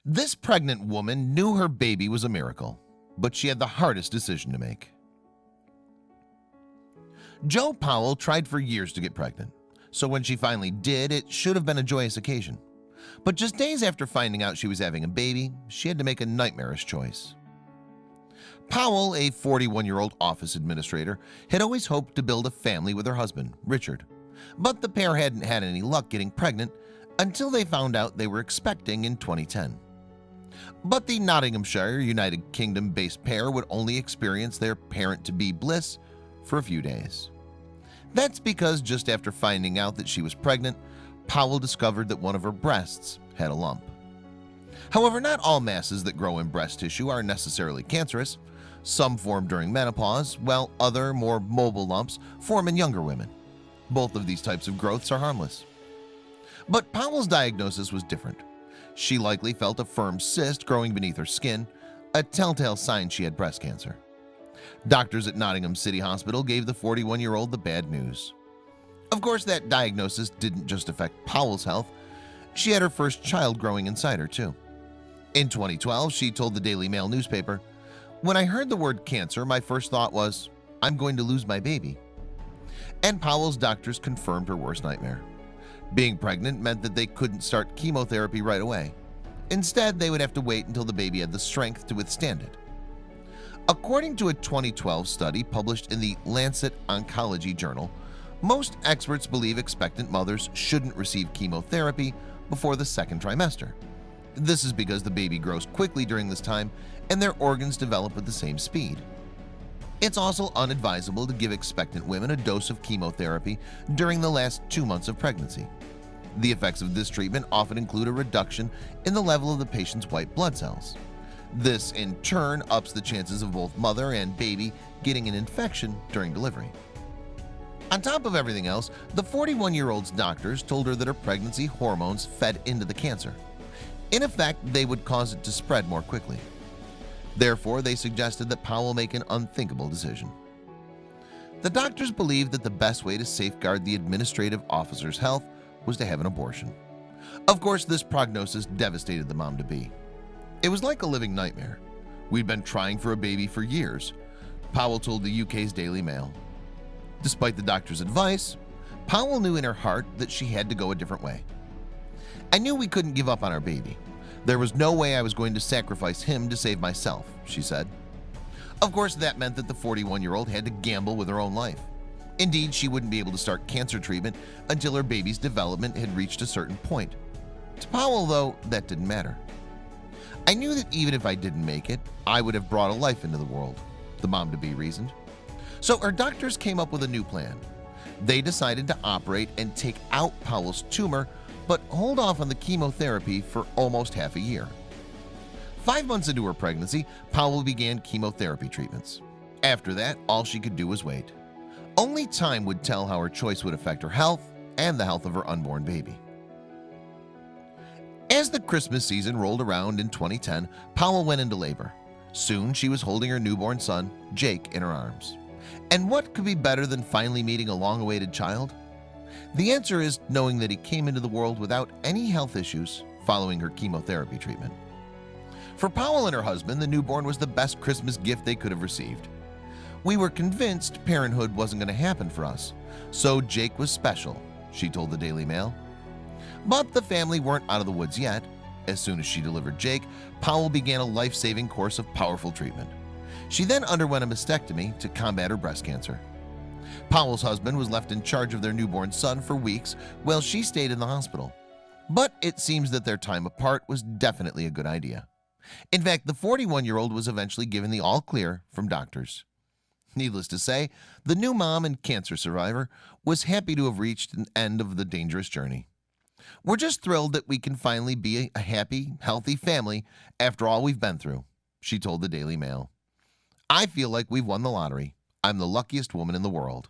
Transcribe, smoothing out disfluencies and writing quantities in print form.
This pregnant woman knew her baby was a miracle, but she had the hardest decision to make. Jo Powell tried for years to get pregnant, so when she finally did, it should have been a joyous occasion. But just days after finding out she was having a baby, she had to make a nightmarish choice. Powell, a 41-year-old office administrator, had always hoped to build a family with her husband, Richard, but the pair hadn't had any luck getting pregnant until they found out they were expecting in 2010. But the Nottinghamshire, United Kingdom-based pair would only experience their parent-to-be bliss for a few days. That's because just after finding out that she was pregnant, Powell discovered that one of her breasts had a lump. However, not all masses that grow in breast tissue are necessarily cancerous. Some form during menopause, while other, more mobile lumps form in younger women. Both of these types of growths are harmless. But Powell's diagnosis was different. She likely felt a firm cyst growing beneath her skin, a telltale sign she had breast cancer. Doctors at Nottingham City Hospital gave the 41-year-old the bad news. Of course, that diagnosis didn't just affect Powell's health. She had her first child growing inside her, too. In 2012, she told the Daily Mail newspaper, "When I heard the word cancer, my first thought was, I'm going to lose my baby." And Powell's doctors confirmed her worst nightmare. Being pregnant meant that they couldn't start chemotherapy right away. Instead, they would have to wait until the baby had the strength to withstand it. According to a 2012 study published in the Lancet Oncology journal, most experts believe expectant mothers shouldn't receive chemotherapy before the second trimester. This is because the baby grows quickly during this time and their organs develop at the same speed. It's also unadvisable to give expectant women a dose of chemotherapy during the last 2 months of pregnancy. The effects of this treatment often include a reduction in the level of the patient's white blood cells. This, in turn, ups the chances of both mother and baby getting an infection during delivery. On top of everything else, the 41-year-old's doctors told her that her pregnancy hormones fed into the cancer. In effect, they would cause it to spread more quickly. Therefore, they suggested that Powell make an unthinkable decision. The doctors believed that the best way to safeguard the administrative officer's health was to have an abortion. Of course, this prognosis devastated the mom-to-be. It was like a living nightmare. We'd been trying for a baby for years, Powell told the UK's Daily Mail. Despite the doctor's advice, Powell knew in her heart that she had to go a different way. "I knew we couldn't give up on our baby. There was no way I was going to sacrifice him to save myself," she said. Of course, that meant that the 41-year-old had to gamble with her own life. Indeed, she wouldn't be able to start cancer treatment until her baby's development had reached a certain point. To Powell, though, that didn't matter. "I knew that even if I didn't make it, I would have brought a life into the world," the mom-to-be reasoned. So her doctors came up with a new plan. They decided to operate and take out Powell's tumor, but hold off on the chemotherapy for almost half a year. 5 months into her pregnancy, Powell began chemotherapy treatments. After that, all she could do was wait. Only time would tell how her choice would affect her health and the health of her unborn baby. As the Christmas season rolled around in 2010, Powell went into labor. Soon she was holding her newborn son, Jake, in her arms. And what could be better than finally meeting a long-awaited child? The answer is knowing that he came into the world without any health issues following her chemotherapy treatment. For Powell and her husband, the newborn was the best Christmas gift they could have received. "We were convinced parenthood wasn't going to happen for us, so Jake was special," she told the Daily Mail. But the family weren't out of the woods yet. As soon as she delivered Jake, Powell began a life-saving course of powerful treatment. She then underwent a mastectomy to combat her breast cancer. Powell's husband was left in charge of their newborn son for weeks while she stayed in the hospital. But it seems that their time apart was definitely a good idea. In fact, the 41-year-old was eventually given the all-clear from doctors. Needless to say, the new mom and cancer survivor was happy to have reached an end of the dangerous journey. "We're just thrilled that we can finally be a happy, healthy family after all we've been through," she told the Daily Mail. "I feel like we've won the lottery. I'm the luckiest woman in the world."